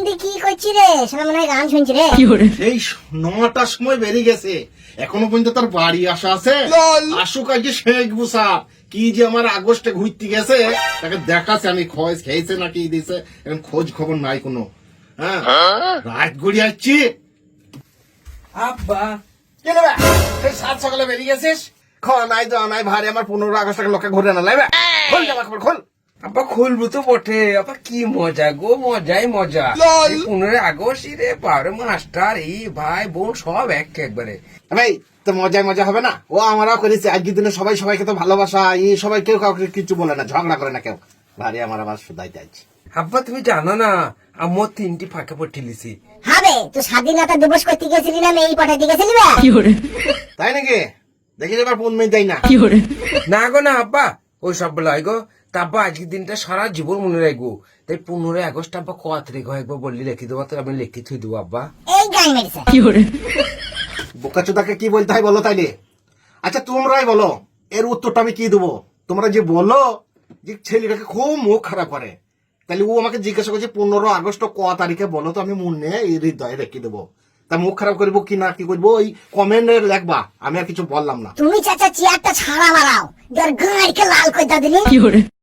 তুই কি করছিস রে? শোনা মনে হয় গান শুনছি রে। সেই 9টার সময় বেরিয়ে গেছে, এখনো পর্যন্ত তার বাড়ি আসা আছে। আসুক আজকে শেখ মুসা কি যে আমার আগস্টে ঘুরতে গেছে, তাকে দেখাচ্ছে আমি খোঁজ খেয়েছে নাকি দিছে, এখন খোঁজ খবর নাই কোনো। হ্যাঁ, রাত গড়িয়ে আসছি। আব্বা কি নেবে? সেই 7 সকালে বেরিয়ে গেছিস, খাওয়া নাই দাওয়া নাই, ভারী আমার 15 আগস্ট টাকা লোকে ঘুরে না লাইবে। খোল জামা কাপড় খোল। আব্বা খুলবো তো বটে, আব্বা কি মজা গো, মজাই মজা। 15 আগস্ট রে বারে মাস্টার এই ভাই বোন সব একবারে। ভাই তো মজায় মজা হবে না? ও আমরাও করেছি, আজকের দিনে সবাই সবাইকে তো ভালোবাসা, এই সবাই কেউ কাউকে কিছু বলে না, ঝগড়া করে না কেউ। ভারী আমার শুধাইতে আছে। আব্বা তুমি জানো না আমার 3টি ফাঁকে পঠিয়েছি। হবে তুই স্বাধীনতা দিবস করতে গেছিলি না মেয়ে পাঠাতে গেছিলি বা? তাই নাকি? দেখি এবার ফোন মেয়ে দেয় না। না গো না আব্বা, ওই সব বলে হয় গো। তা আব্বা আজকের দিনটা সারা জীবন মনে রাখবো। তাই 15 আগস্ট আব্বা কত তারিখ হয় একবার বললি লিখে দেবো, তো আমি লিখে থুই দেবো আব্বা। এই গান মেরেছে। বোকাচোদাকে কি বলতে হয় বলো তাইলে? আচ্ছা তোমরাই বলো, এর উত্তরটা আমি কি দেবো? তোমরা যে বলো যে ছেলেটাকে খুব মুখ খারাপ করে, তাহলে ও আমাকে জিজ্ঞাসা করছে 15 আগস্ট ক তারিখে বলো, তো আমি মনে এই হৃদয়ে রেখে দেবো। তা মুখ খারাপ করবো কি না কি করবো ওই কমেন্টে দেখবা, আমি আর কিছু বললাম না। তুমি চাচা চেয়ারটা ছাড়া মারাও, যার গাঁড়কে লাল করে দিলি।